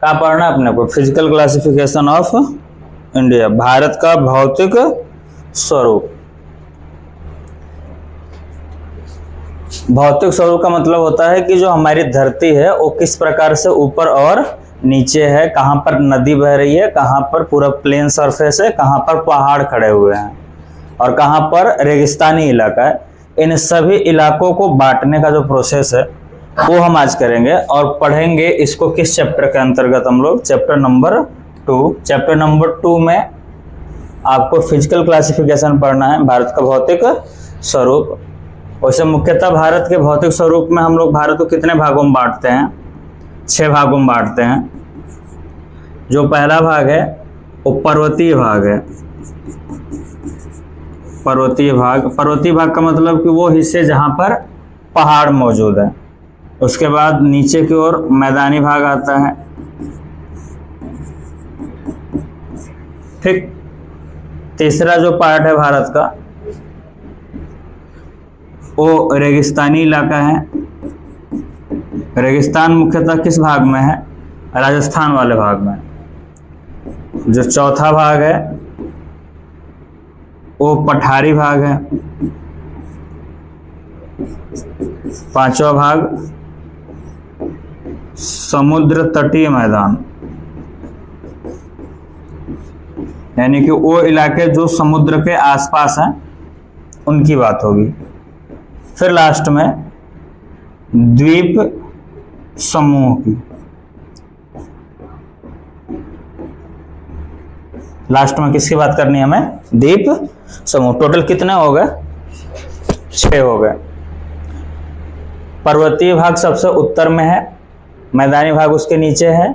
क्या पढ़ना है अपने को? Physical classification of India, Bharat का भौतिक स्वरूप। भौतिक स्वरूप का मतलब होता है कि जो हमारी धरती है वो किस प्रकार से ऊपर और नीचे है, कहाँ पर नदी बह रही है, कहाँ पर पूरा प्लेन सरफेस है, कहाँ पर पहाड़ खड़े हुए हैं और कहाँ पर रेगिस्तानी इलाका है। इन सभी इलाकों को बांटने का जो प्रोसेस है वो हम आज करेंगे और पढ़ेंगे इसको किस चैप्टर के अंतर्गत हम लोग, चैप्टर नंबर 2। चैप्टर नंबर 2 में आपको फिजिकल क्लासिफिकेशन पढ़ना है, भारत का भौतिक स्वरूप। वैसे मुख्यतः भारत के भौतिक स्वरूप में हम लोग भारत को कितने भागों में बांटते हैं? 6 भागों में बांटते हैं। जो पहला भाग है वो पर्वतीय भाग है। पर्वतीय भाग का मतलब कि वो हिस्से जहां पर पहाड़ मौजूद है। उसके बाद नीचे की ओर मैदानी भाग आता है। ठीक, तीसरा जो पार्ट है भारत का वो रेगिस्तानी इलाका है। रेगिस्तान मुख्यतः किस भाग में है? राजस्थान वाले भाग में। जो चौथा भाग है वो पठारी भाग है। पांचवा भाग समुद्र तटीय मैदान, यानी कि वो इलाके जो समुद्र के आसपास हैं उनकी बात होगी। फिर लास्ट में द्वीप समूह की, लास्ट में किसकी बात करनी है हमें? द्वीप समूह। टोटल कितने हो गए? 6 हो गए। पर्वतीय भाग सबसे उत्तर में है, मैदानी भाग उसके नीचे है।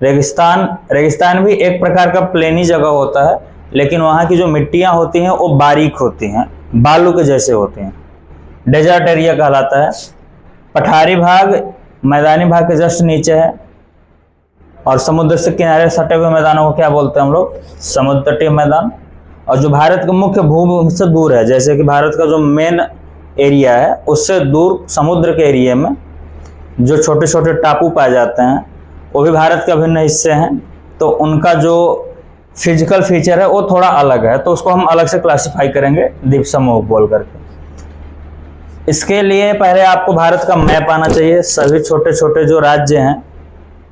रेगिस्तान भी एक प्रकार का प्लेनी जगह होता है, लेकिन वहाँ की जो मिट्टियाँ होती हैं वो बारीक होती हैं, बालू के जैसे होती हैं, डेजर्ट एरिया कहलाता है। पठारी भाग मैदानी भाग के जस्ट नीचे है और समुद्र से किनारे सटे हुए मैदानों को क्या बोलते हैं हम लोग? समुद्र तटीय मैदान। और जो भारत के मुख्य भूभाग से दूर है, जैसे कि भारत का जो मेन एरिया है उससे दूर समुद्र के एरिया में जो छोटे छोटे टापू पाए जाते हैं वो भी भारत के अभिन्न हिस्से हैं, तो उनका जो फिजिकल फीचर है वो थोड़ा अलग है, तो उसको हम अलग से क्लासिफाई करेंगे द्वीप समूह बोल करके। इसके लिए पहले आपको भारत का मैप आना चाहिए। सभी छोटे छोटे जो राज्य हैं,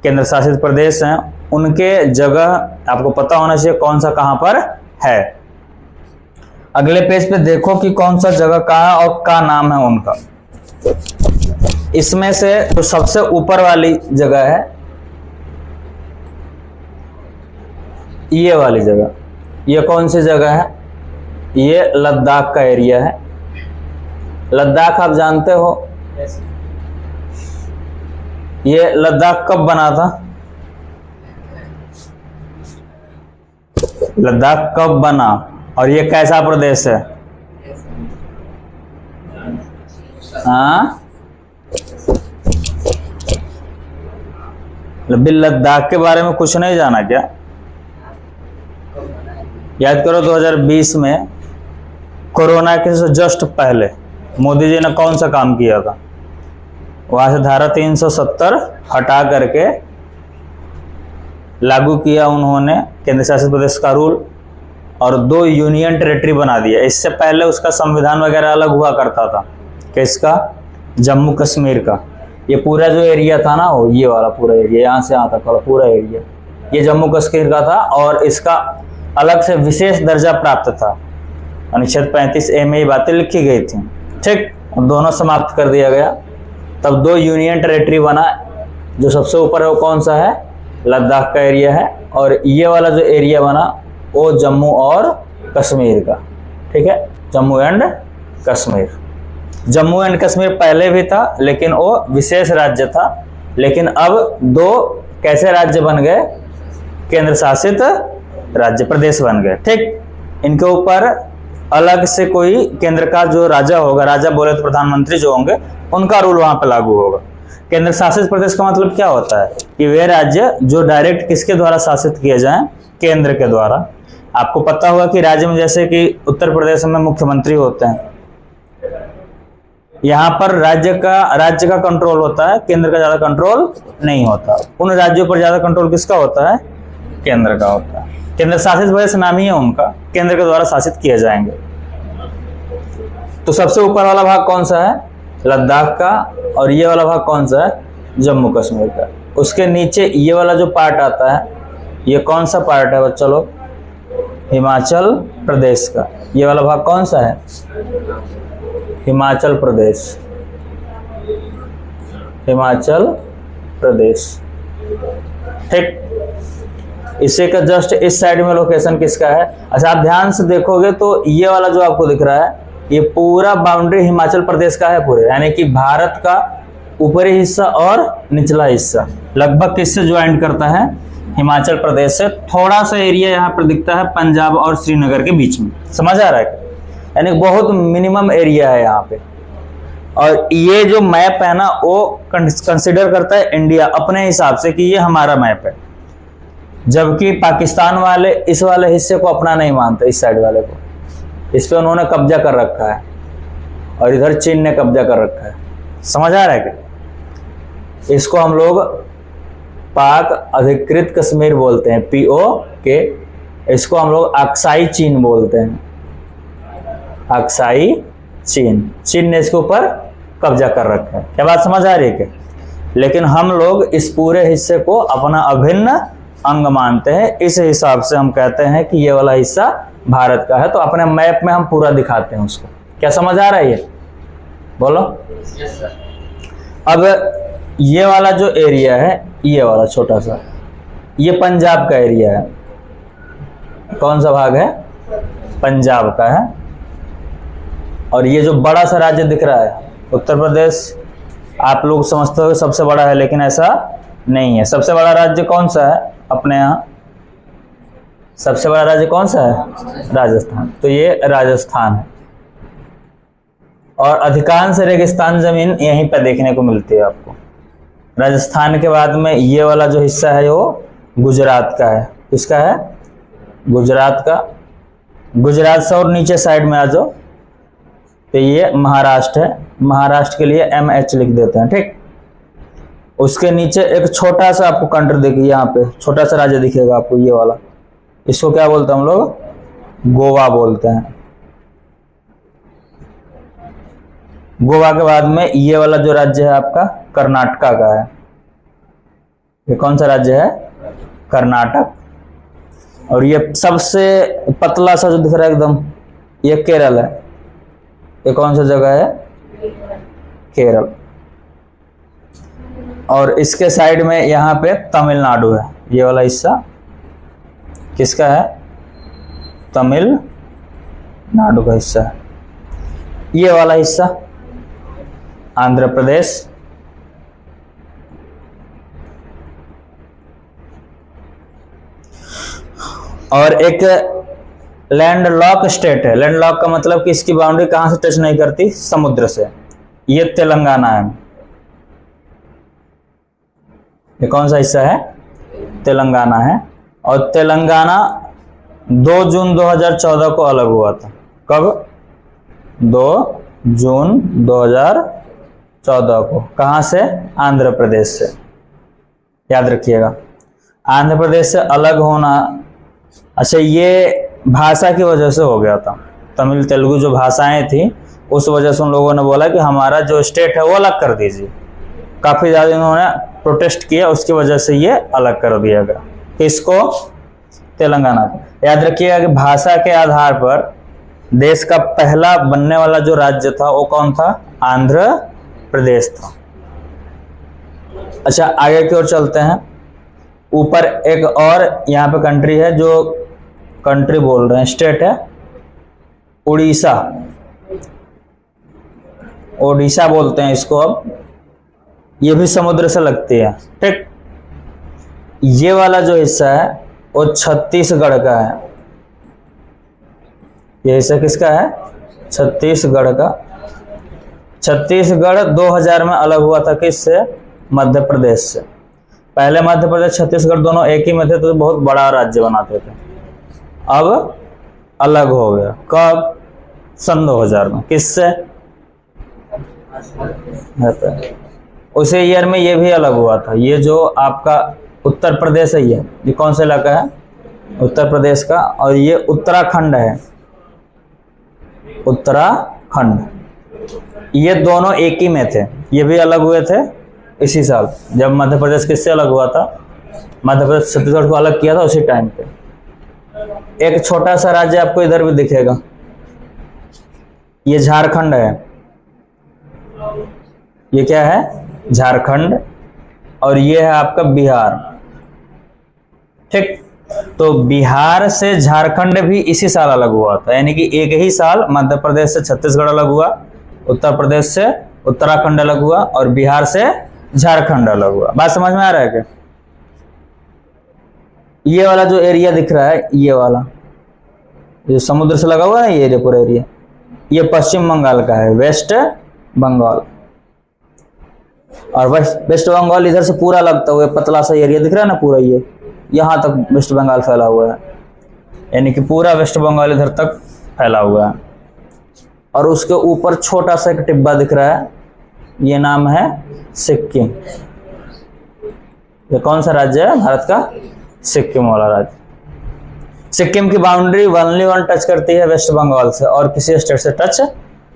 केंद्र शासित प्रदेश हैं, उनके जगह आपको पता होना चाहिए कौन सा कहाँ पर है। अगले पेज पे देखो कि कौन सा जगह कहाँ है और क्या नाम है उनका। इसमें से जो सबसे ऊपर वाली जगह है ये वाली जगह, ये कौन सी जगह है? ये लद्दाख का एरिया है। लद्दाख आप जानते हो, ये लद्दाख कब बना था? लद्दाख कब बना और ये कैसा प्रदेश है? हाँ, लद्दाख के बारे में कुछ नहीं जाना क्या? याद करो 2020 में कोरोना के जस्ट पहले मोदी जी ने कौन सा काम किया था? वहां से धारा 370 हटा करके लागू किया उन्होंने केंद्र शासित प्रदेश का रूल और 2 यूनियन टेरिटरी बना दिया। इससे पहले उसका संविधान वगैरह अलग हुआ करता था। किसका? जम्मू कश्मीर का। ये पूरा जो एरिया था ना, वो ये वाला पूरा एरिया, यहाँ से यहाँ तक वाला पूरा एरिया, ये जम्मू कश्मीर का था और इसका अलग से विशेष दर्जा प्राप्त था। अनुच्छेद 35A में ये बातें लिखी गई थी। ठीक, दोनों समाप्त कर दिया गया। तब 2 यूनियन टेरिटरी बना। जो सबसे ऊपर है वो कौन सा है? लद्दाख का एरिया है और ये वाला जो एरिया बना वो जम्मू और कश्मीर का। ठीक है, जम्मू एंड कश्मीर। जम्मू एंड कश्मीर पहले भी था लेकिन वो विशेष राज्य था, लेकिन अब 2 कैसे राज्य बन गए? केंद्र शासित राज्य, प्रदेश बन गए। ठीक, इनके ऊपर अलग से कोई केंद्र का जो राजा होगा, राजा बोले तो प्रधानमंत्री जो होंगे, उनका रूल वहां पे लागू होगा। केंद्र शासित प्रदेश का मतलब क्या होता है कि वे राज्य जो डायरेक्ट किसके द्वारा शासित किए जाएं? केंद्र के द्वारा। आपको पता होगा कि राज्य में जैसे कि उत्तर प्रदेश में मुख्यमंत्री होते हैं, यहाँ पर राज्य का कंट्रोल होता है, केंद्र का ज्यादा कंट्रोल नहीं होता। उन राज्यों पर ज्यादा कंट्रोल किसका होता है? केंद्र का होता है। केंद्र शासित प्रदेश नाम ही है उनका, केंद्र के द्वारा शासित किए जाएंगे। तो सबसे ऊपर वाला भाग कौन सा है? लद्दाख का। और ये वाला भाग कौन सा है? जम्मू कश्मीर का। उसके नीचे ये वाला जो पार्ट आता है, ये कौन सा पार्ट है बच्चों लोग? हिमाचल प्रदेश का। ये वाला भाग कौन सा है? हिमाचल प्रदेश। हिमाचल प्रदेश, ठीक। इसी का जस्ट इस साइड में लोकेशन किसका है? अच्छा, आप ध्यान से देखोगे तो ये वाला जो आपको दिख रहा है, ये पूरा बाउंड्री हिमाचल प्रदेश का है पूरे, यानी कि भारत का ऊपरी हिस्सा और निचला हिस्सा लगभग किससे ज्वाइंट करता है? हिमाचल प्रदेश से। थोड़ा सा एरिया यहाँ पर दिखता है पंजाब और श्रीनगर के बीच में, समझ आ रहा है? यानी बहुत मिनिमम एरिया है यहाँ पे। और ये जो मैप है ना, वो कंसिडर करता है इंडिया अपने हिसाब से कि ये हमारा मैप है, जबकि पाकिस्तान वाले इस वाले हिस्से को अपना नहीं मानते, इस साइड वाले को। इस पे उन्होंने कब्जा कर रखा है और इधर चीन ने कब्जा कर रखा है, समझ आ रहा है क्या? इसको हम लोग पाक अधिकृत कश्मीर बोलते हैं, POK। इसको हम लोग अक्साई चीन बोलते हैं, अक्साई चीन। चीन ने इसके ऊपर कब्जा कर रखा है। क्या बात समझ आ रही है क्या? लेकिन हम लोग इस पूरे हिस्से को अपना अभिन्न अंग मानते हैं। इस हिसाब से हम कहते हैं कि ये वाला हिस्सा भारत का है, तो अपने मैप में हम पूरा दिखाते हैं उसको। क्या समझ आ रहा है ये? बोलो। अब ये वाला जो एरिया है, ये वाला छोटा सा, ये पंजाब का एरिया है। कौन सा भाग है? पंजाब का है। और ये जो बड़ा सा राज्य दिख रहा है उत्तर प्रदेश, आप लोग समझते हो सबसे बड़ा है, लेकिन ऐसा नहीं है। सबसे बड़ा राज्य कौन सा है अपने यहाँ? सबसे बड़ा राज्य कौन सा है? राजस्थान। तो ये राजस्थान है। और अधिकांश रेगिस्तान जमीन यहीं पर देखने को मिलती है आपको। राजस्थान के बाद में ये वाला जो हिस्सा है वो गुजरात का है। किसका है? गुजरात का। गुजरात से और नीचे साइड में आ जाओ तो ये महाराष्ट्र है। महाराष्ट्र के लिए MH लिख देते हैं, ठीक। उसके नीचे एक छोटा सा आपको कंट्री देखिए, यहाँ पे छोटा सा राज्य दिखेगा आपको, ये वाला। इसको क्या बोलते हैं हम लोग? गोवा बोलते हैं। गोवा के बाद में ये वाला जो राज्य है आपका कर्नाटका का है। ये कौन सा राज्य है? कर्नाटक। और ये सबसे पतला सा जो दिख रहा है एकदम, ये केरल है। ये कौन सा जगह है? केरल। और इसके साइड में यहाँ पे तमिलनाडु है। ये वाला हिस्सा किसका है? तमिलनाडु का हिस्सा है। ये वाला हिस्सा आंध्र प्रदेश। और एक लैंडलॉक स्टेट है। लैंडलॉक का मतलब कि इसकी बाउंड्री कहां से टच नहीं करती? समुद्र से। ये तेलंगाना है। ये कौन सा हिस्सा है? तेलंगाना है। और तेलंगाना 2 जून 2014 को अलग हुआ था। कब? 2 जून 2014 को। कहां से? आंध्र प्रदेश से। याद रखिएगा, आंध्र प्रदेश से अलग होना। अच्छा, ये भाषा की वजह से हो गया था। तमिल तेलुगु जो भाषाएं थी, उस वजह से उन लोगों ने बोला कि हमारा जो स्टेट है वो अलग कर दीजिए। काफी ज्यादा इन्होंने प्रोटेस्ट किया, उसकी वजह से ये अलग कर दिया गया। किसको? तेलंगाना को। याद रखिएगा कि भाषा के आधार पर देश का पहला बनने वाला जो राज्य था वो कौन था? आंध्र प्रदेश था। अच्छा, आगे की ओर चलते हैं। ऊपर एक और यहाँ पे कंट्री है, जो कंट्री बोल रहे हैं, स्टेट है उड़ीसा। ओडिशा बोलते हैं इसको। अब ये भी समुद्र से लगती है, ठीक। ये वाला जो हिस्सा है वो छत्तीसगढ़ का है। ये हिस्सा किसका है? छत्तीसगढ़ का। छत्तीसगढ़ 2000 में अलग हुआ था। किससे? मध्य प्रदेश से। पहले मध्य प्रदेश छत्तीसगढ़ दोनों एक ही में थे, तो बहुत बड़ा राज्य बनाते थे। अब अलग हो गया। कब? सन 2000 में। किससे? उसी ईयर में ये भी अलग हुआ था। ये जो आपका उत्तर प्रदेश है, ये कौन सा इलाका है? उत्तर प्रदेश का। और ये उत्तराखंड है, उत्तराखंड। ये दोनों एक ही में थे, ये भी अलग हुए थे इसी साल जब मध्य प्रदेश किससे अलग हुआ था? मध्य प्रदेश छत्तीसगढ़ को अलग किया था उसी टाइम पे। एक छोटा सा राज्य आपको इधर भी दिखेगा, ये झारखंड है। ये क्या है? झारखंड। और ये है आपका बिहार। ठीक, तो बिहार से झारखंड भी इसी साल अलग हुआ था, यानी कि एक ही साल मध्य प्रदेश से छत्तीसगढ़ अलग हुआ, उत्तर प्रदेश से उत्तराखंड अलग हुआ और बिहार से झारखंड अलग हुआ। बात समझ में आ रहा है क्या? ये वाला जो एरिया दिख रहा है, ये वाला जो समुद्र से लगा हुआ है ना, ये एरिया, पूरा एरिया, ये पश्चिम बंगाल का है, वेस्ट बंगाल। और वेस्ट बंगाल इधर से पूरा लगता हुआ पतला सा एरिया दिख रहा है ना, पूरा ये यहां तक वेस्ट बंगाल फैला हुआ है, यानी कि पूरा वेस्ट बंगाल इधर तक फैला हुआ है। और उसके ऊपर छोटा सा एक टिब्बा दिख रहा है, ये नाम है सिक्किम। ये कौन सा राज्य है भारत का? सिक्किम वाला राज्य। सिक्किम की बाउंड्री ओनली वन टच करती है वेस्ट बंगाल से, और किसी स्टेट से टच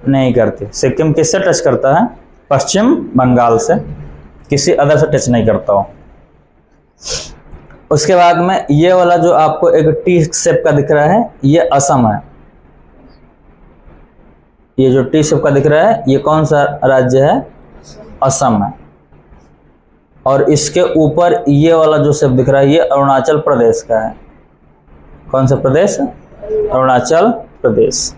नहीं करती। सिक्किम किससे टच करता है? पश्चिम बंगाल से, किसी अदर से टच नहीं करता हो। उसके बाद में ये वाला जो आपको एक टी शेप का दिख रहा है, ये असम है। ये जो टी शेप का दिख रहा है, ये कौन सा राज्य है? असम है। और इसके ऊपर ये वाला जो शेप दिख रहा है, ये अरुणाचल प्रदेश का है। कौन सा प्रदेश? अरुणाचल प्रदेश।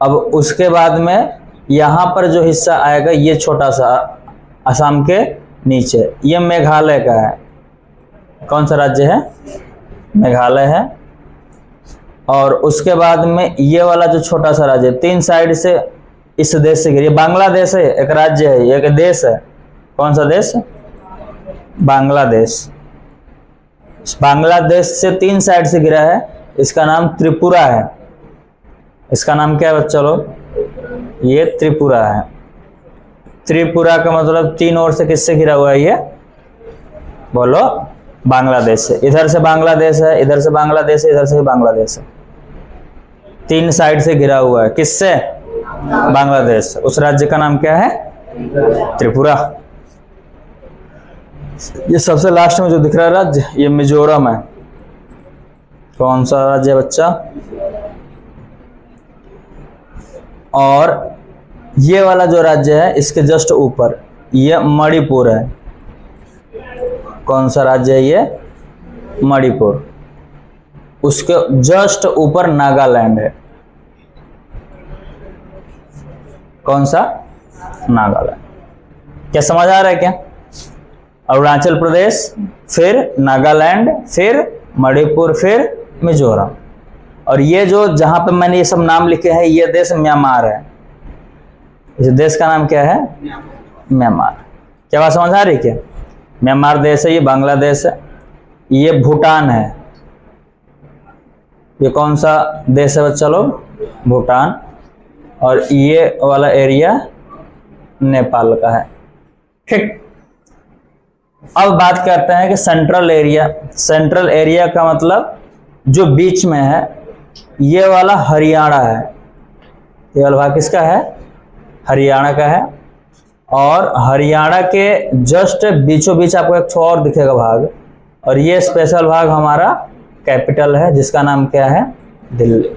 अब उसके बाद में यहां पर जो हिस्सा आएगा, ये छोटा सा असम के नीचे, ये मेघालय का है। कौन सा राज्य है? मेघालय है। और उसके बाद में ये वाला जो छोटा सा राज्य, तीन साइड से इस देश से घिरे, बांग्लादेश है, एक राज्य है, एक देश है। कौन सा देश? बांग्लादेश। बांग्लादेश से तीन साइड से घिरा है, इसका नाम त्रिपुरा है। इसका नाम क्या है बच्चा लोग? ये त्रिपुरा है। त्रिपुरा का मतलब तीन ओर से किससे घिरा हुआ है? ये बोलो, बांग्लादेश से। इधर से बांग्लादेश है, इधर से बांग्लादेश है, इधर से बांग्लादेश है। तीन साइड से घिरा हुआ है, किससे? बांग्लादेश से। उस राज्य का नाम क्या है? त्रिपुरा। ये सबसे लास्ट में जो दिख रहा है राज्य, ये मिजोरम है। कौन सा राज्य है बच्चा? और ये वाला जो राज्य है, इसके जस्ट ऊपर ये मणिपुर है। कौन सा राज्य है ये? मणिपुर। उसके जस्ट ऊपर नागालैंड है। कौन सा? नागालैंड। क्या समझ आ रहा है क्या? अरुणाचल प्रदेश, फिर नागालैंड, फिर मणिपुर, फिर मिजोरम। और ये जो जहां पे मैंने ये सब नाम लिखे हैं, ये देश म्यांमार है। इस देश का नाम क्या है? म्यांमार। क्या बात समझ आ रही क्या? म्यांमार देश है, ये बांग्लादेश है, ये भूटान है। ये कौन सा देश है बच्चा लोग? भूटान। और ये वाला एरिया नेपाल का है। ठीक, अब बात करते हैं कि सेंट्रल एरिया। सेंट्रल एरिया का मतलब जो बीच में है, ये वाला हरियाणा है। ये वाला भाग किसका है? हरियाणा का है। और हरियाणा के जस्ट बीचों बीच आपको एक और दिखेगा भाग, और ये स्पेशल भाग हमारा कैपिटल है, जिसका नाम क्या है? दिल्ली।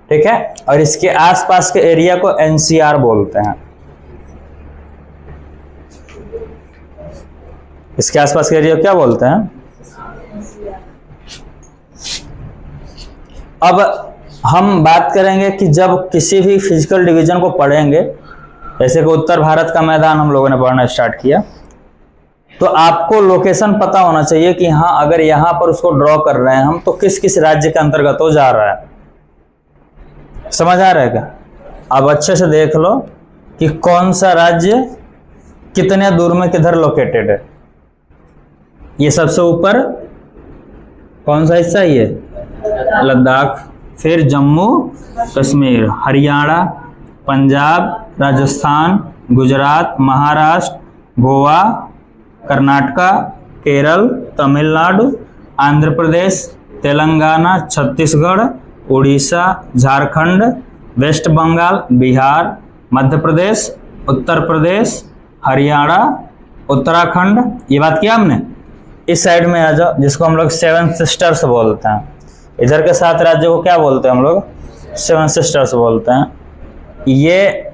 ठीक है। और इसके आसपास के एरिया को एनसीआर बोलते हैं। इसके आसपास के एरिया क्या बोलते हैं? अब हम बात करेंगे कि जब किसी भी फिजिकल डिवीजन को पढ़ेंगे, जैसे कि उत्तर भारत का मैदान हम लोगों ने पढ़ना स्टार्ट किया, तो आपको लोकेशन पता होना चाहिए कि हाँ, अगर यहां पर उसको ड्रॉ कर रहे हैं हम, तो किस किस राज्य के अंतर्गत हो जा रहा है। समझ आ रहा है क्या? अब अच्छे से देख लो कि कौन सा राज्य कितने दूर में किधर लोकेटेड है। ये सबसे ऊपर कौन सा हिस्सा है? ये लद्दाख, फिर जम्मू कश्मीर, हरियाणा, पंजाब, राजस्थान, गुजरात, महाराष्ट्र, गोवा, कर्नाटका, केरल, तमिलनाडु, आंध्र प्रदेश, तेलंगाना, छत्तीसगढ़, उड़ीसा, झारखंड, वेस्ट बंगाल, बिहार, मध्य प्रदेश, उत्तर प्रदेश, हरियाणा, उत्तराखंड। ये बात किया हमने। इस साइड में आ जाओ, जिसको हम लोग सेवन सिस्टर्स बोलते हैं। इधर के 7 राज्यों को क्या बोलते हैं हम लोग? सेवन सिस्टर्स बोलते हैं। ये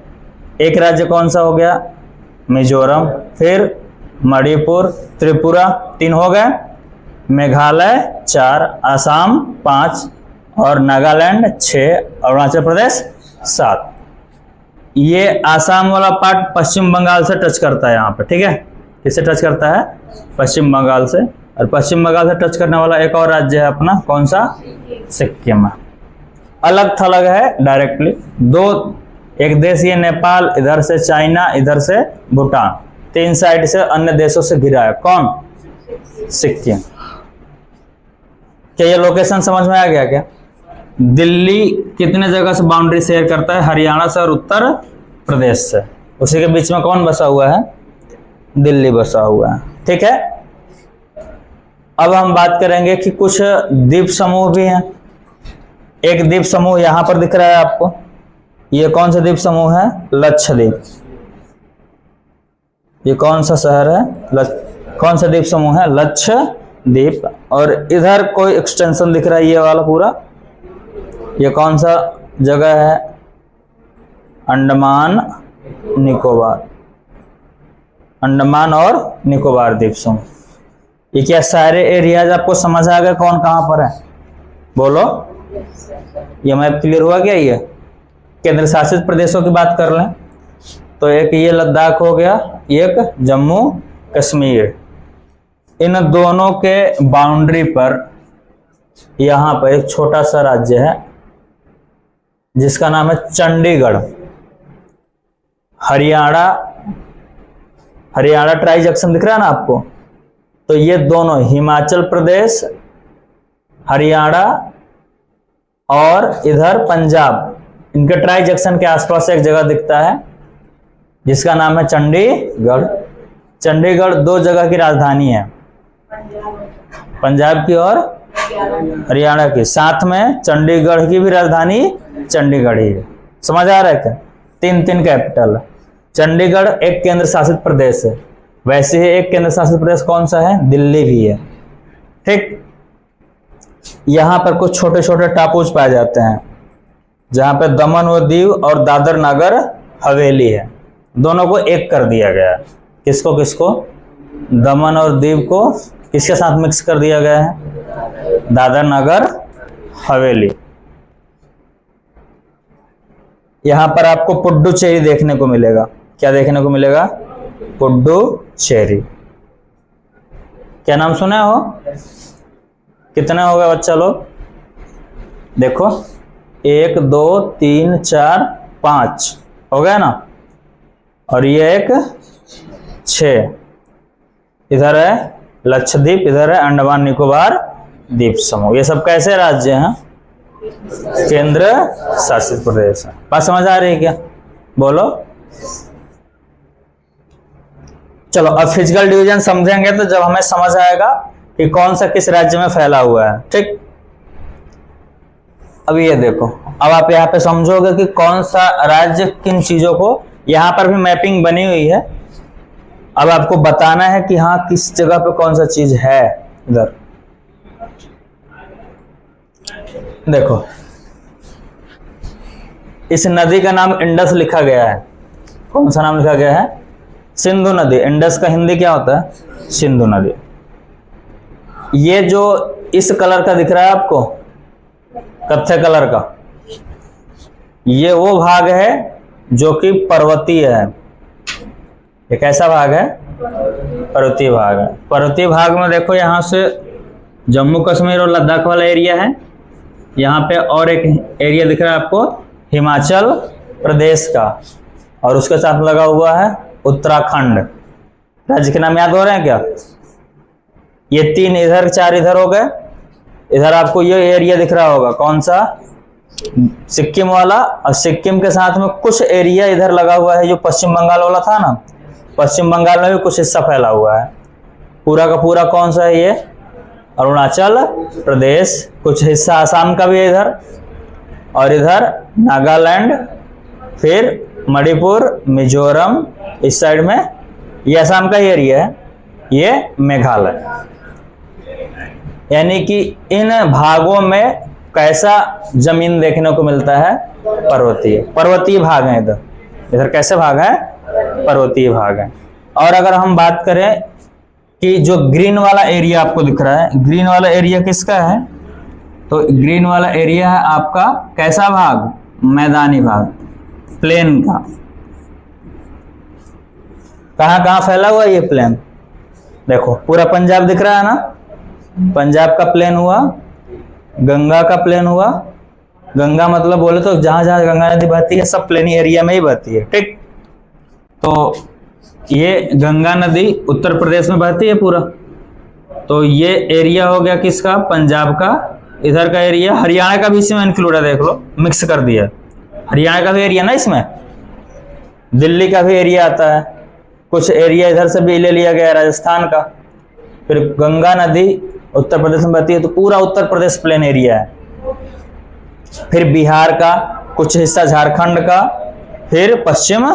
एक राज्य कौन सा हो गया? मिजोरम, फिर मणिपुर, त्रिपुरा 3 हो गए, मेघालय 4, असम 5 और नागालैंड 6, अरुणाचल प्रदेश 7। ये आसाम वाला पार्ट पश्चिम बंगाल से टच करता है यहाँ पे, ठीक है। किससे टच करता है? पश्चिम बंगाल से। और पश्चिम बंगाल से टच करने वाला एक और राज्य है अपना, कौन सा? सिक्किम। अलग थलग है डायरेक्टली। 2 एक देश ये नेपाल, इधर से चाइना, इधर से भूटान, 3 साइड से अन्य देशों से घिरा है। कौन? सिक्किम। क्या ये लोकेशन समझ में आ गया क्या? दिल्ली कितने जगह से बाउंड्री शेयर करता है? हरियाणा से और उत्तर प्रदेश से। उसी के बीच में कौन बसा हुआ है? दिल्ली बसा हुआ है, ठीक है। अब हम बात करेंगे कि कुछ द्वीप समूह भी हैं। एक द्वीप समूह यहां पर दिख रहा है आपको। ये कौन सा द्वीप समूह है? लक्षद्वीप। ये कौन सा शहर है? कौन सा द्वीप समूह है? लक्षद्वीप। और इधर कोई एक्सटेंशन दिख रहा है, ये वाला पूरा। ये कौन सा जगह है? अंडमान निकोबार। अंडमान और निकोबार द्वीप समूह। ये क्या सारे एरियाज आपको समझ आ गए कौन कहां पर है? बोलो। ये मैप क्लियर हुआ क्या? ये केंद्र शासित प्रदेशों की बात कर लें तो एक ये लद्दाख हो गया, एक जम्मू कश्मीर। इन दोनों के बाउंड्री पर यहां पर एक छोटा सा राज्य है जिसका नाम है चंडीगढ़। हरियाणा ट्राई जंक्शन दिख रहा है ना आपको? तो ये दोनों हिमाचल प्रदेश, हरियाणा और इधर पंजाब, इनके ट्राई जंक्शन के आसपास एक जगह दिखता है जिसका नाम है चंडीगढ़। चंडीगढ़ 2 जगह की राजधानी है, पंजाब की और हरियाणा की। साथ में चंडीगढ़ की भी राजधानी चंडीगढ़ ही है। समझ आ रहा है क्या? 3 कैपिटल। चंडीगढ़ एक केंद्र शासित प्रदेश है। वैसे ही एक केंद्र शासित प्रदेश कौन सा है? दिल्ली भी है, ठीक। यहां पर कुछ छोटे छोटे टापूज पाए जाते हैं जहां पे दमन व दीव और दादर नगर हवेली है। दोनों को एक कर दिया गया। किसको किसको? दमन और दीव को किसके साथ मिक्स कर दिया गया है? दादर नगर हवेली। यहां पर आपको पुडुचेरी देखने को मिलेगा। क्या देखने को मिलेगा? पुडुचेरी। क्या नाम सुना हो? कितने हो गए बच्चा लोग? देखो 1 2 3 4 5 हो गया ना। और ये एक 6। इधर है लक्षद्वीप, इधर है अंडमान निकोबार द्वीप समूह। ये सब कैसे राज्य हैं? केंद्र शासित प्रदेश है। बात समझ आ रही है क्या? बोलो। चलो अब फिजिकल डिवीजन समझेंगे तो जब हमें समझ आएगा कि कौन सा किस राज्य में फैला हुआ है, ठीक। अब ये देखो, अब आप यहाँ पे समझोगे कि कौन सा राज्य किन चीजों को, यहां पर भी मैपिंग बनी हुई है। अब आपको बताना है कि हाँ किस जगह पे कौन सा चीज है। इधर देखो, इस नदी का नाम इंडस लिखा गया है। कौन सा नाम लिखा गया है? सिंधु नदी। इंडस का हिंदी क्या होता है? सिंधु नदी। ये जो इस कलर का दिख रहा है आपको, कत्थे कलर का, ये वो भाग है जो कि पर्वतीय है। ये कैसा भाग है? पर्वतीय भाग है। पर्वतीय भाग में देखो यहां से जम्मू कश्मीर और लद्दाख वाला एरिया है। यहाँ पे और एक एरिया दिख रहा है आपको हिमाचल प्रदेश का, और उसके साथ लगा हुआ है उत्तराखंड। राज्य के नाम याद हो रहे हैं क्या? ये 3 इधर, 4 इधर हो गए। इधर आपको ये एरिया दिख रहा होगा, कौन सा? सिक्किम वाला, और सिक्किम के साथ में कुछ एरिया इधर लगा हुआ है जो पश्चिम बंगाल वाला था ना, पश्चिम बंगाल में भी कुछ हिस्सा फैला हुआ है। पूरा का पूरा कौन सा है ये? अरुणाचल प्रदेश। कुछ हिस्सा आसाम का भी है इधर, और इधर नागालैंड, फिर मणिपुर, मिजोरम, इस साइड में ये आसाम का ही एरिया है, ये मेघालय। यानी कि इन भागों में कैसा जमीन देखने को मिलता है? पर्वतीय। पर्वतीय भाग है इधर। इधर कैसे भाग है? पर्वतीय भाग है। और अगर हम बात करें कि जो ग्रीन वाला एरिया आपको दिख रहा है, ग्रीन वाला एरिया किसका है? तो ग्रीन वाला एरिया है आपका कैसा भाग? मैदानी भाग, प्लेन का। कहां कहां फैला हुआ ये प्लेन? देखो पूरा पंजाब दिख रहा है ना, पंजाब का प्लेन हुआ, गंगा का प्लेन हुआ। गंगा मतलब बोले तो जहां जहां गंगा नदी बहती है सब प्लेनी एरिया में ही बहती है, ठीक। तो ये गंगा नदी उत्तर प्रदेश में बहती है पूरा, तो ये एरिया हो गया किसका? पंजाब का। इधर का एरिया हरियाणा का भी इसमें इंक्लूड है, देख लो मिक्स कर दिया, हरियाणा का भी एरिया ना इसमें, दिल्ली का भी एरिया आता है, कुछ एरिया इधर से भी ले लिया गया राजस्थान का। फिर गंगा नदी उत्तर प्रदेश में बहती है तो पूरा उत्तर प्रदेश प्लेन एरिया है। फिर बिहार का, कुछ हिस्सा झारखंड का, फिर पश्चिम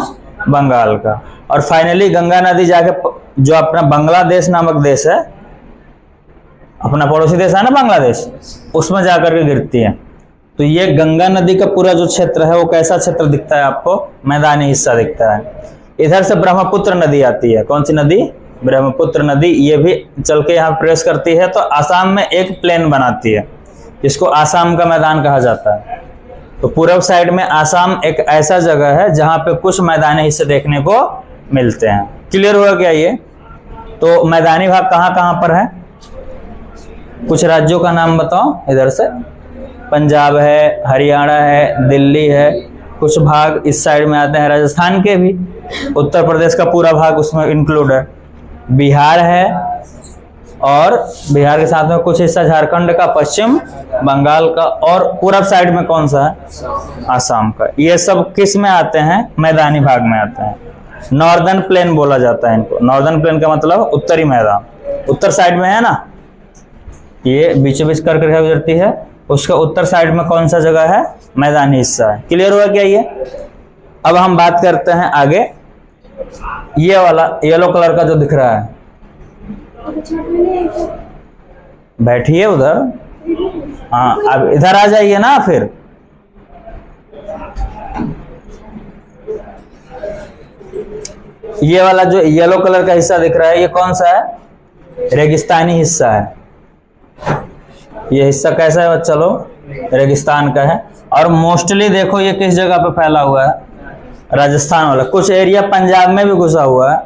बंगाल का, और फाइनली गंगा नदी जाके जो अपना बांग्लादेश नामक देश है, अपना पड़ोसी देश है ना बांग्लादेश, उसमें जाकर के गिरती है। तो ये गंगा नदी का पूरा जो क्षेत्र है वो कैसा क्षेत्र दिखता है आपको? मैदानी हिस्सा दिखता है। इधर से ब्रह्मपुत्र नदी आती है। कौन सी नदी? ब्रह्मपुत्र नदी। ये भी चल के यहाँ प्रेस करती है तो आसाम में एक प्लेन बनाती है, जिसको आसाम का मैदान कहा जाता है। तो पूर्व साइड में आसाम एक ऐसा जगह है जहां पे कुछ मैदानी हिस्से देखने को मिलते हैं। क्लियर हुआ क्या ये? तो मैदानी भाग कहाँ कहाँ पर है? कुछ राज्यों का नाम बताओ इधर से। पंजाब है, हरियाणा है, दिल्ली है, कुछ भाग इस साइड में आते हैं राजस्थान के भी, उत्तर प्रदेश का पूरा भाग उसमें इंक्लूड है, बिहार है, और बिहार के साथ में कुछ हिस्सा झारखंड का, पश्चिम बंगाल का, और पूरब साइड में कौन सा है? आसाम का। ये सब किस में आते हैं? मैदानी भाग में आते हैं। नॉर्दर्न प्लेन बोला जाता है इनको। नॉर्दर्न प्लेन का मतलब उत्तरी मैदान, उत्तर साइड में है ना, ये बीचों बीच कर कर गुजरती है, उसका उत्तर साइड में कौन सा जगह है? मैदानी हिस्सा है। क्लियर हुआ क्या ये? अब हम बात करते हैं आगे, ये वाला येलो कलर का जो दिख रहा है, बैठिए उधर, हाँ अब इधर आ जाइए ना। फिर ये वाला जो येलो कलर का हिस्सा दिख रहा है ये कौन सा है? रेगिस्तानी हिस्सा है। ये हिस्सा कैसा है बच्चा लोग? रेगिस्तान का है। और मोस्टली देखो ये किस जगह पे फैला हुआ है? राजस्थान वाला। कुछ एरिया पंजाब में भी घुसा हुआ है,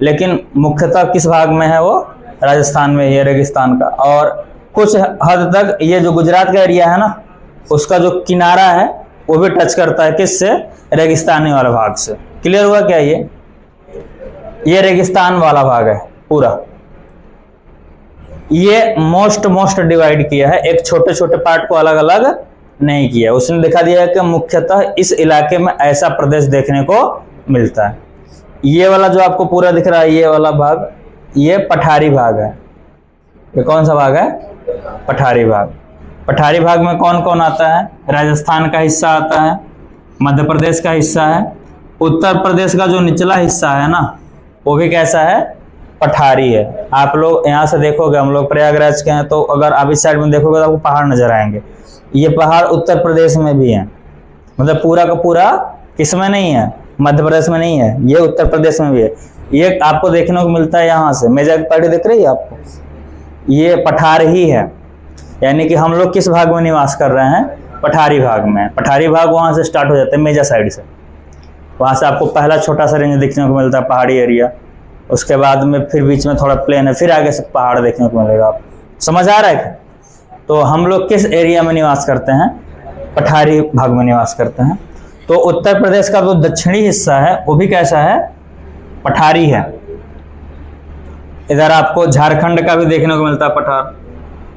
लेकिन मुख्यतः किस भाग में है वो? राजस्थान में, ये रेगिस्तान का। और कुछ हद तक ये जो गुजरात का एरिया है ना, उसका जो किनारा है वो भी टच करता है किससे? रेगिस्तानी वाला भाग से। क्लियर हुआ क्या ये रेगिस्तान वाला भाग है पूरा। ये मोस्ट डिवाइड किया है, एक छोटे छोटे पार्ट को अलग अलग नहीं किया। उसने दिखा दिया है कि मुख्यतः इस इलाके में ऐसा प्रदेश देखने को मिलता है। ये वाला जो आपको पूरा दिख रहा है, ये वाला भाग, ये पठारी भाग है। ये कौन सा भाग है? पठारी भाग। पठारी भाग में कौन कौन आता है? राजस्थान का हिस्सा आता है, मध्य प्रदेश का हिस्सा है, उत्तर प्रदेश का जो निचला हिस्सा है ना वो भी कैसा है? पठारी है। आप लोग यहाँ से देखोगे, हम लोग प्रयागराज के हैं, तो अगर आप इस साइड में देखोगे तो आपको पहाड़ नजर आएंगे। ये पहाड़ उत्तर प्रदेश में भी है, मतलब पूरा का पूरा किसमें नहीं है? मध्य प्रदेश में नहीं है, ये उत्तर प्रदेश में भी है। ये आपको देखने को मिलता है यहाँ से, मेजा की पहाड़ी दिख रही है आपको, ये पठार ही है। यानी कि हम लोग किस भाग में निवास कर रहे हैं? पठारी भाग में। पठारी भाग वहाँ से स्टार्ट हो जाते हैं, मेजा साइड से। वहाँ से आपको पहला छोटा सा रेंज देखने को मिलता है, पहाड़ी एरिया। उसके बाद में फिर बीच में थोड़ा प्लेन है, फिर आगे से पहाड़ देखने को मिलेगा। आप समझ आ रहा है? तो हम लोग किस एरिया में निवास करते हैं? पठारी भाग में निवास करते हैं। तो उत्तर प्रदेश का जो दक्षिणी हिस्सा है वो भी कैसा है? पठारी है। इधर आपको झारखंड का भी देखने को मिलता है पठार,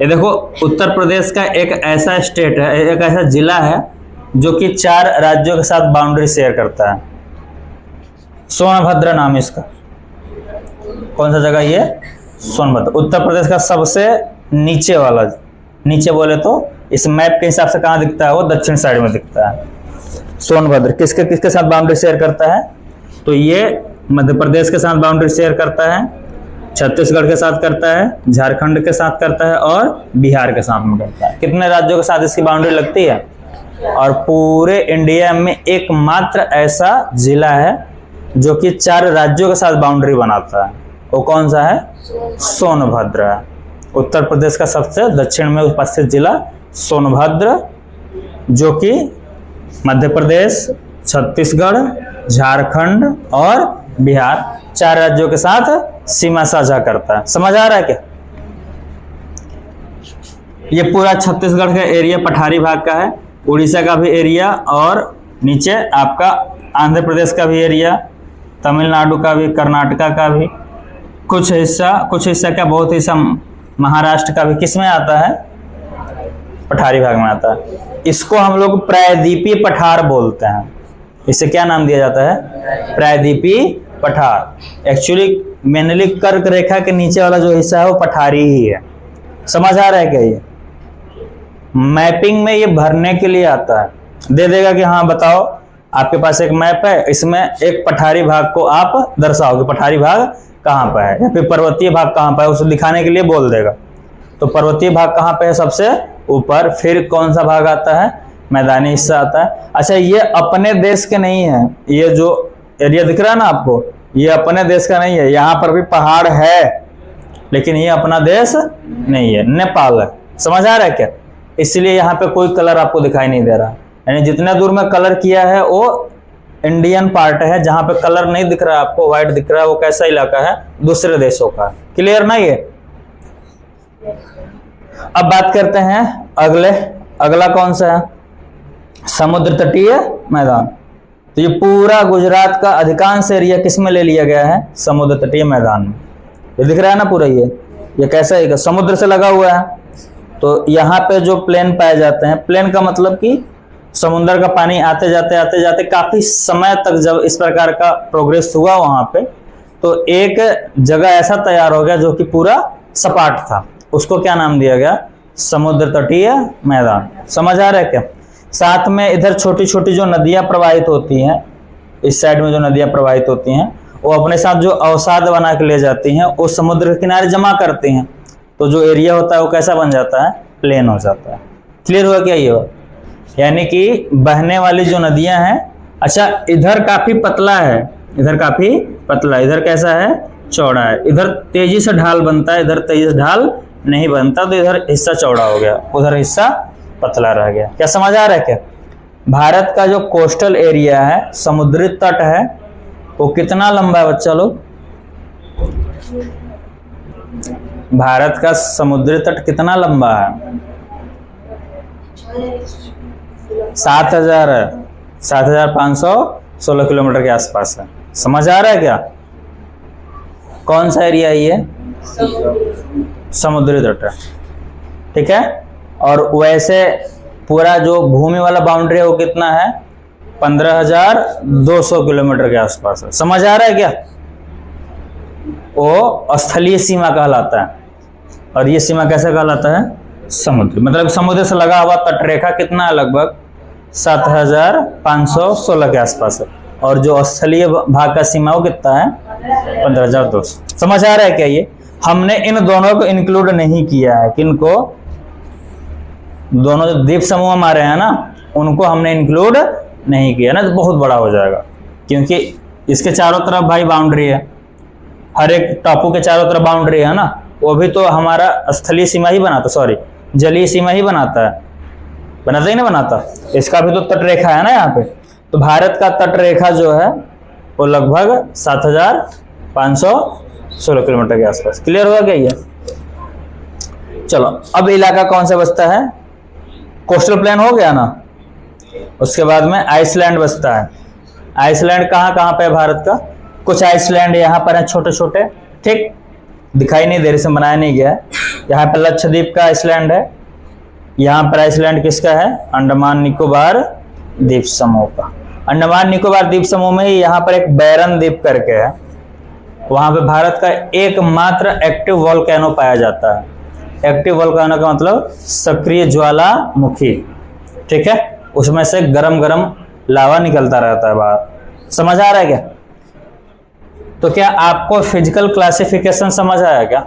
ये देखो उत्तर प्रदेश का एक ऐसा स्टेट है, एक ऐसा जिला है जो कि 4 राज्यों के साथ बाउंड्री शेयर करता है। सोनभद्र नाम है इसका। कौन सा जगह ये? सोनभद्र। उत्तर प्रदेश का सबसे नीचे वाला, नीचे बोले तो इस मैप के हिसाब से कहाँ दिखता है? वो दक्षिण साइड में दिखता है। सोनभद्र किसके किसके साथ बाउंड्री शेयर करता है? तो ये मध्य प्रदेश के साथ बाउंड्री शेयर करता है, छत्तीसगढ़ के साथ करता है, झारखंड के साथ करता है और बिहार के साथ में करता है। कितने राज्यों के साथ इसकी बाउंड्री लगती है? और पूरे इंडिया में एकमात्र ऐसा जिला है जो कि 4 राज्यों के साथ बाउंड्री बनाता है। वो कौन सा है? सोनभद्र है। उत्तर प्रदेश का सबसे दक्षिण में उपस्थित जिला सोनभद्र, जो कि मध्य प्रदेश, छत्तीसगढ़, झारखंड और बिहार 4 राज्यों के साथ सीमा साझा करता है। समझ आ रहा है क्या? ये पूरा छत्तीसगढ़ का एरिया पठारी भाग का है, उड़ीसा का भी एरिया और नीचे आपका आंध्र प्रदेश का भी एरिया, तमिलनाडु का भी, कर्नाटका का भी, कुछ हिस्सा क्या बहुत हिस्सा महाराष्ट्र का भी किस में आता है? पठारी भाग में आता है। इसको हम लोग प्रायद्वीपीय पठार बोलते हैं। इसे क्या नाम दिया जाता है? प्रायद्वीपीय पठार। एक्चुअली मेनली कर्क रेखा के नीचे वाला जो हिस्सा है वो पठारी ही है। समझ आ रहा है क्या? ये मैपिंग में ये भरने के लिए आता है, दे देगा कि हाँ बताओ आपके पास एक मैप है, इसमें एक पठारी भाग को आप दर्शाओगे, पठारी भाग कहाँ पर है या फिर पर्वतीय भाग कहाँ पर है, उसे दिखाने के लिए बोल देगा। तो पर्वतीय भाग कहाँ पे है? सबसे ऊपर। फिर कौन सा भाग आता है? मैदानी हिस्सा आता है। अच्छा, ये अपने देश के नहीं है, ये जो एरिया दिख रहा है ना आपको, ये अपने देश का नहीं है। यहाँ पर भी पहाड़ है लेकिन ये अपना देश नहीं है, नेपाल है। समझ आ रहा है क्या? इसलिए यहाँ पे कोई कलर आपको दिखाई नहीं दे रहा, यानी जितने दूर में कलर किया है वो इंडियन पार्ट है। जहां पे कलर नहीं दिख रहा है आपको, व्हाइट दिख रहा है, वो कैसा इलाका है? दूसरे देशों का। क्लियर ना ये? अब बात करते हैं अगला कौन सा है? समुद्र तटीय मैदान। तो ये पूरा गुजरात का अधिकांश एरिया किस में ले लिया गया है? समुद्र तटीय मैदान में। ये दिख रहा है ना पूरा, ये कैसा है? समुद्र से लगा हुआ है। तो यहाँ पे जो प्लेन पाए जाते हैं, प्लेन का मतलब कि समुद्र का पानी आते जाते काफी समय तक जब इस प्रकार का प्रोग्रेस हुआ वहां पे, तो एक जगह ऐसा तैयार हो गया जो कि पूरा सपाट था। उसको क्या नाम दिया गया? समुद्र तटीय मैदान। समझ आ रहा है क्या? साथ में इधर छोटी छोटी जो नदियां प्रवाहित होती हैं, इस साइड में जो नदियां प्रवाहित होती हैं, वो अपने साथ जो अवसाद बना के ले जाती हैं, वो समुद्र के किनारे जमा करती हैं। तो जो एरिया होता है वो कैसा बन जाता है? प्लेन हो जाता है। क्लियर हुआ क्या ये? यानी कि बहने वाली जो नदियां हैं, अच्छा इधर काफी पतला है, इधर कैसा है? चौड़ा है। इधर तेजी से ढाल बनता है, इधर तेजी से ढाल नहीं बनता, तो इधर हिस्सा चौड़ा हो गया, उधर हिस्सा पतला रह गया। क्या समझ आ रहा है क्या? भारत का जो कोस्टल एरिया है, समुद्री तट है, वो कितना लंबा है बच्चा लोग? भारत का समुद्री तट कितना लंबा है? 7,516 किलोमीटर के आसपास है। समझ आ रहा है क्या? कौन सा एरिया है ये? समुद्री तट है। ठीक है। और वैसे पूरा जो भूमि वाला बाउंड्री है वो कितना है? 15,200 किलोमीटर के आसपास है। समझ आ रहा है क्या? वो स्थलीय सीमा कहलाता है। और ये सीमा कैसे कहलाता है? समुद्र, मतलब समुद्र से लगा हुआ तटरेखा कितना है? लगभग 7,516 के आसपास है। और जो स्थलीय भाग का सीमा वो कितना है? 15,200। समझ आ रहा है क्या? ये हमने इन दोनों को इंक्लूड नहीं किया है। किनको? दोनों जो द्वीप समूह हमारे हैं ना, उनको हमने इंक्लूड नहीं किया ना, तो बहुत बड़ा हो जाएगा। क्योंकि इसके चारों तरफ भाई बाउंड्री है, हर एक टापू के चारों तरफ बाउंड्री है ना, वो भी तो हमारा स्थलीय सीमा ही बनाता, सॉरी जलीय सीमा ही बनाता है। बनाता ही ना बनाता? इसका भी तो तटरेखा है ना यहाँ पे। तो भारत का तटरेखा जो है वो लगभग 7,516 किलोमीटर के आसपास। क्लियर हुआ क्या ये? चलो अब इलाका कौन सा बचता है? कोस्टल प्लेन हो गया ना, उसके बाद में आइसलैंड बचता है। आइसलैंड कहाँ कहाँ पे है भारत का? कुछ आइसलैंड यहाँ पर है छोटे छोटे, ठीक, दिखाई नहीं दे रहे, से बनाया नहीं गया है। यहाँ पे लक्षद्वीप का आइसलैंड है, यहाँ पर आइसलैंड किसका है, अंडमान निकोबार द्वीप समूह का। अंडमान निकोबार द्वीप समूह में ही यहाँ पर एक बैरन द्वीप करके है, वहां पे भारत का एकमात्र एक्टिव वोल्केनो पाया जाता है। एक्टिव वोल्केनो का मतलब सक्रिय ज्वालामुखी, ठीक है, उसमें से गरम गरम लावा निकलता रहता है बाहर। समझ आ रहा है क्या? तो क्या आपको फिजिकल क्लासिफिकेशन समझ आया क्या?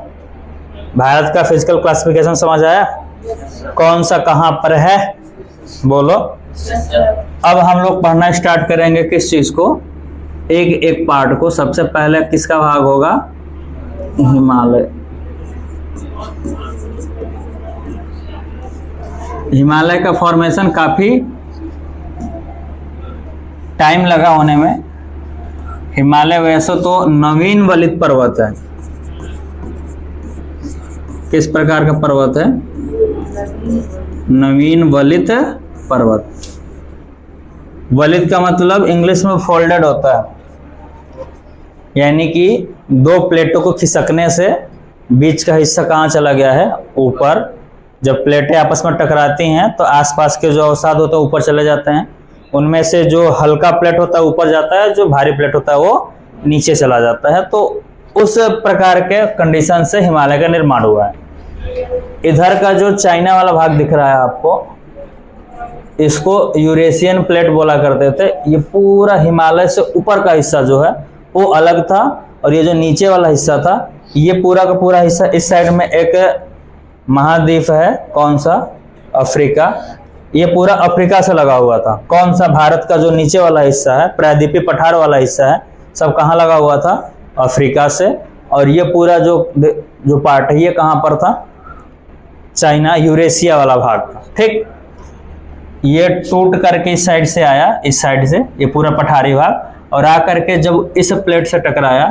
भारत का फिजिकल क्लासिफिकेशन समझ आया? कौन सा कहां पर है बोलो। अब हम लोग पढ़ना स्टार्ट करेंगे किस चीज को, एक एक पार्ट को। सबसे पहले किसका भाग होगा, हिमालय। हिमालय का फॉर्मेशन काफी टाइम लगा होने में। हिमालय वैसे तो नवीन वलित पर्वत है। किस प्रकार का पर्वत है, नवीन वलित पर्वत। वलित का मतलब इंग्लिश में फोल्डेड होता है, यानी कि दो प्लेटों को खिसकने से बीच का हिस्सा कहाँ चला गया है, ऊपर। जब प्लेटें आपस में टकराती हैं तो आसपास के जो अवसाद होते हैं ऊपर चले जाते हैं, उनमें से जो हल्का प्लेट होता है ऊपर जाता है, जो भारी प्लेट होता है वो नीचे चला जाता है। तो उस प्रकार के कंडीशन से हिमालय का निर्माण हुआ है। इधर का जो चाइना वाला भाग दिख रहा है आपको, इसको यूरेशियन प्लेट बोला करते थे। ये पूरा हिमालय से ऊपर का हिस्सा जो है वो अलग था, और ये जो नीचे वाला हिस्सा था ये पूरा का पूरा हिस्सा, इस साइड में एक महाद्वीप है, कौन सा, अफ्रीका। ये पूरा अफ्रीका से लगा हुआ था। कौन सा, भारत का जो नीचे वाला हिस्सा है, प्रायद्वीपीय पठार वाला हिस्सा है, सब कहाँ लगा हुआ था, अफ्रीका से। और ये पूरा जो पार्ट है ये कहाँ पर था, चाइना यूरेशिया वाला भाग था, ठीक। ये टूट करके इस साइड से आया, इस साइड से ये पूरा पठारी भाग, और आकर के जब इस प्लेट से टकराया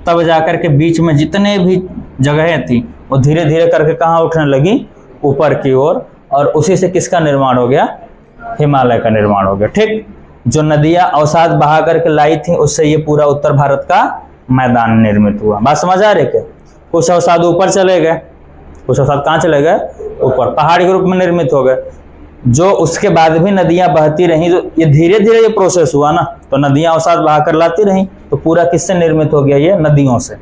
तब जाकर के बीच में जितने भी जगहें थी वो धीरे धीरे करके कहाँ उठने लगी, ऊपर की ओर। और उसी से किसका निर्माण हो गया, हिमालय का निर्माण हो गया, ठीक। जो नदियां अवसाद बहा करके लाई थी उससे ये पूरा उत्तर भारत का मैदान निर्मित हुआ। बात समझ आ रही है? कुछ अवसाद ऊपर चले गए, कुछ अवसाद कहाँ चले गए, ऊपर, पहाड़ी के रूप में निर्मित हो गए। जो उसके बाद भी नदियां बहती रहीं, तो ये धीरे धीरे ये प्रोसेस हुआ ना, तो नदियां अवसाद बहा कर लाती रहीं, तो पूरा किससे निर्मित हो गया, ये नदियों से।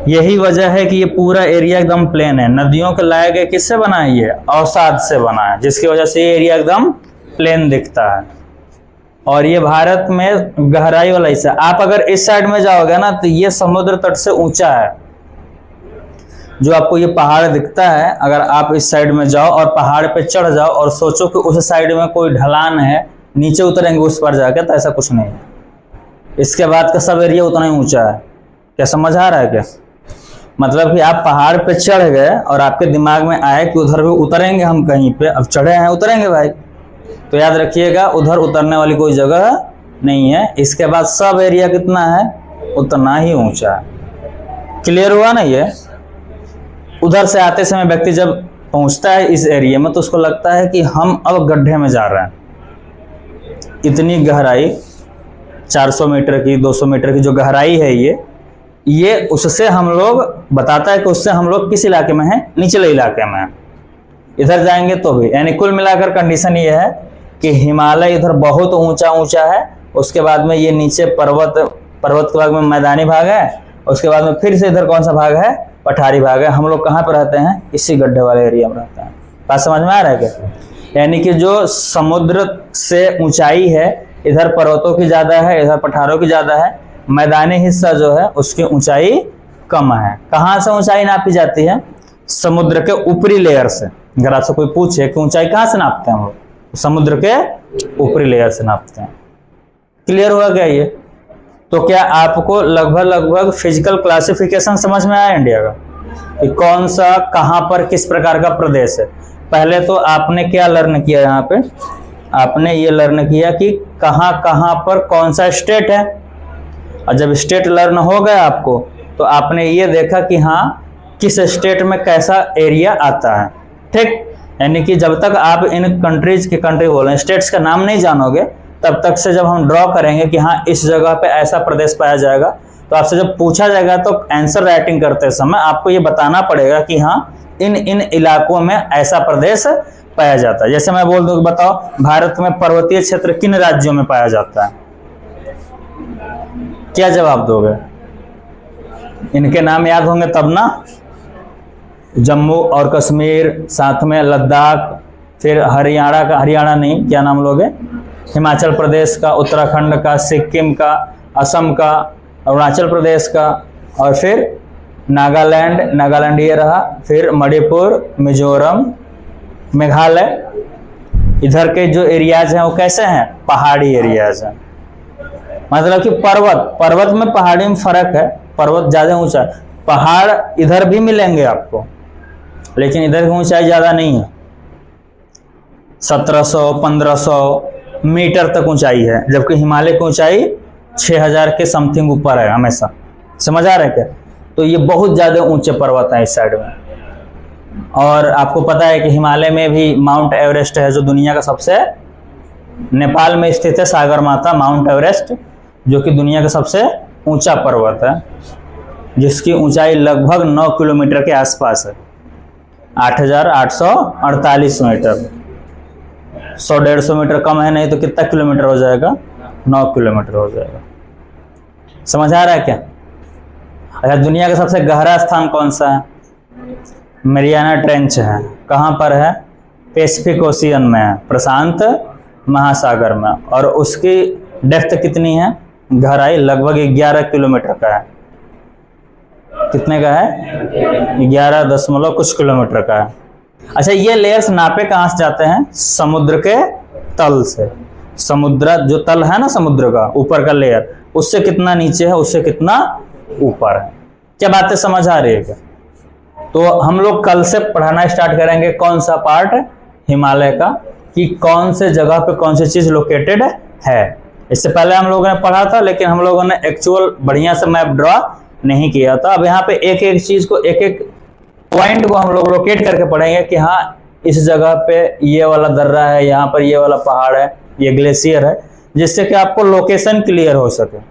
यही वजह है कि ये पूरा एरिया एकदम प्लेन है। नदियों के लाए गए किससे बना है, ये अवसाद से बना है, जिसकी वजह से ये एरिया एकदम प्लेन दिखता है। और ये भारत में गहराई वाला हिस्सा, आप अगर इस साइड में जाओगे ना तो ये समुद्र तट से ऊंचा है। जो आपको ये पहाड़ दिखता है, अगर आप इस साइड में जाओ और पहाड़ पे चढ़ जाओ और सोचो कि उस साइड में कोई ढलान है, नीचे उतरेंगे उस पर जाके, तो ऐसा कुछ नहीं है। इसके बाद का सब एरिया उतना ही ऊंचा है। क्या समझ आ रहा है क्या? मतलब कि आप पहाड़ पे चढ़ गए और आपके दिमाग में आए कि उधर भी उतरेंगे हम कहीं पे, अब चढ़े हैं उतरेंगे भाई, तो याद रखिएगा उधर उतरने वाली कोई जगह नहीं है। इसके बाद सब एरिया कितना है, उतना ही ऊंचा है। क्लियर हुआ ना? ये उधर से आते समय व्यक्ति जब पहुंचता है इस एरिया में तो उसको लगता है कि हम अब गड्ढे में जा रहे हैं। इतनी गहराई 400 मीटर की, 200 मीटर की जो गहराई है ये उससे हम लोग बताता है कि उससे हम लोग किस इलाके में हैं, निचले इलाके में हैं। इधर जाएंगे तो भी, यानी कुल मिलाकर कंडीशन ये है कि हिमालय इधर बहुत ऊंचा ऊंचा है, उसके बाद में ये नीचे पर्वत के भाग में मैदानी भाग है, उसके बाद में फिर से इधर कौन सा भाग है, पठारी भाग है। हम लोग कहाँ पर रहते हैं, इसी गड्ढे वाले एरिया में रहते हैं। बात समझ में आ रहा है क्या? यानी कि जो समुद्र से ऊंचाई है, इधर पर्वतों की ज्यादा है, इधर पठारों की ज्यादा है। मैदानी हिस्सा जो है उसकी ऊंचाई कम है। कहाँ से ऊंचाई नापी जाती है, समुद्र के ऊपरी लेयर से। अगर आपसे कोई पूछे कि ऊंचाई कहाँ से नापते हैं हम लोग, समुद्र के ऊपरी लेयर से नापते हैं। क्लियर हुआ क्या ये? तो क्या आपको लगभग फिजिकल क्लासिफिकेशन समझ में आया इंडिया का, कि कौन सा कहाँ पर किस प्रकार का प्रदेश है? पहले तो आपने क्या लर्न किया, यहाँ पे आपने ये लर्न किया कि कहाँ कहाँ पर कौन सा स्टेट है। और जब स्टेट लर्न हो गया आपको, तो आपने ये देखा कि हाँ किस स्टेट में कैसा एरिया आता है, ठीक। यानी कि जब तक आप इन कंट्रीज के, कंट्री बोल रहे हैं, स्टेट्स का नाम नहीं जानोगे, तब तक से जब हम ड्रॉ करेंगे कि हाँ इस जगह पे ऐसा प्रदेश पाया जाएगा, तो आपसे जब पूछा जाएगा तो आंसर राइटिंग करते समय आपको ये बताना पड़ेगा कि हाँ इन इन इलाकों में ऐसा प्रदेश पाया जाता है। जैसे मैं बोल दूं कि बताओ भारत में पर्वतीय क्षेत्र किन राज्यों में पाया जाता है, क्या जवाब दोगे? इनके नाम याद होंगे तब ना, जम्मू और कश्मीर, साथ में लद्दाख, फिर हरियाणा का, हरियाणा नहीं क्या नाम लोगे, हिमाचल प्रदेश का, उत्तराखंड का, सिक्किम का, असम का, अरुणाचल प्रदेश का, और फिर नागालैंड, नागालैंड ये रहा, फिर मणिपुर, मिजोरम, मेघालय। इधर के जो एरियाज हैं वो कैसे हैं? पहाड़ी एरियाज हैं। मतलब कि पर्वत में पहाड़ी में फर्क है, पर्वत ज्यादा ऊंचा, पहाड़ इधर भी मिलेंगे आपको, लेकिन इधर की ऊंचाई ज्यादा नहीं है, 1700-1500 मीटर तक ऊंचाई है, जबकि हिमालय की ऊंचाई 6000 के समथिंग ऊपर है हमेशा। समझ आ रहा है क्या? तो ये बहुत ज्यादा ऊंचे पर्वत हैं इस साइड में। और आपको पता है कि हिमालय में भी माउंट एवरेस्ट है, जो दुनिया का सबसे, नेपाल में स्थित है सागरमाथा माउंट एवरेस्ट, जो कि दुनिया का सबसे ऊंचा पर्वत है, जिसकी ऊंचाई लगभग 9 किलोमीटर के आसपास है, 8848 मीटर। 100-150 मीटर कम है, नहीं तो कितना किलोमीटर हो जाएगा? 9 किलोमीटर हो जाएगा। समझ आ रहा है क्या? अच्छा, दुनिया का सबसे गहरा स्थान कौन सा है? मैरियाना ट्रेंच है। कहाँ पर है? पैसिफिक ओशियन में है, प्रशांत महासागर में। और उसकी डेप्थ कितनी है? गहराई लगभग 11 किलोमीटर का है। कितने का है? 11 कुछ किलोमीटर का है। अच्छा, ये लेयर्स नापे कहाँ से जाते हैं? समुद्र के तल से। समुद्र जो तल है ना समुद्र का, ऊपर का लेयर, उससे कितना नीचे है, उससे कितना ऊपर है। क्या बातें समझ आ रही है क्या? तो हम लोग कल से पढ़ाना स्टार्ट करेंगे कौन सा पार्ट? हिमालय का, कि कौन से जगह पे कौन सी चीज लोकेटेड है। इससे पहले हम लोगों ने पढ़ा था, लेकिन हम लोगों ने एक्चुअल बढ़िया से मैप ड्रॉ नहीं किया था। अब यहाँ पे एक एक चीज को, एक एक पॉइंट को हम लोग लोकेट करके पढ़ेंगे कि हाँ इस जगह पे ये वाला दर्रा है, यहाँ पर ये वाला पहाड़ है, ये ग्लेशियर है, जिससे कि आपको लोकेशन क्लियर हो सके।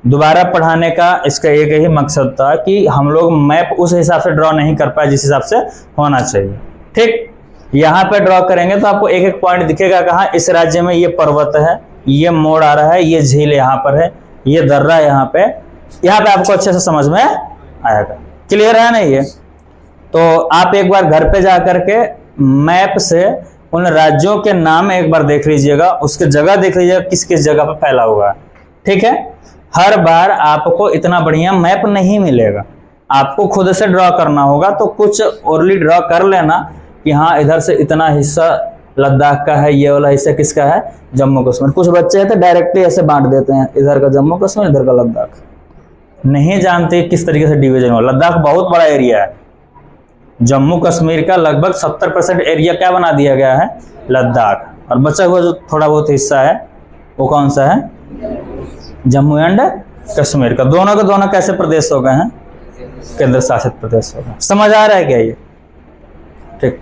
दोबारा पढ़ाने का इसका एक ही मकसद था कि हम लोग मैप उस हिसाब से ड्रॉ नहीं कर पाए जिस हिसाब से होना चाहिए। ठीक, यहाँ पे ड्रॉ करेंगे तो आपको एक एक पॉइंट दिखेगा, कहाँ इस राज्य में ये पर्वत है, ये मोड़ आ रहा है, ये झील यहाँ पर है, ये दर्रा यहाँ पे आपको अच्छे से समझ में आएगा। क्लियर है ना ये? तो आप एक बार घर पे जा करके मैप से उन राज्यों के नाम एक बार देख लीजिएगा, उसके जगह देख लीजिएगा किस किस जगह पर फैला हुआ है। ठीक है, हर बार आपको इतना बढ़िया मैप नहीं मिलेगा, आपको खुद से ड्रॉ करना होगा। तो कुछ ओरली ड्रॉ कर लेना कि हाँ इधर से इतना हिस्सा लद्दाख का है, ये वाला हिस्सा किसका है? जम्मू कश्मीर। कुछ बच्चे हैं तो डायरेक्टली ऐसे बांट देते हैं, इधर का जम्मू कश्मीर, इधर का लद्दाख, नहीं जानते किस तरीके से डिवीजन हो। लद्दाख बहुत बड़ा एरिया है, जम्मू कश्मीर का लगभग 70% एरिया क्या बना दिया गया है? लद्दाख। और बचा हुआ जो थोड़ा बहुत हिस्सा है वो कौन सा है? जम्मू एंड कश्मीर का। दोनों के दोनों कैसे प्रदेश हो गए हैं? केंद्र शासित प्रदेश हो गए। समझ आ रहा है क्या ये? ठीक।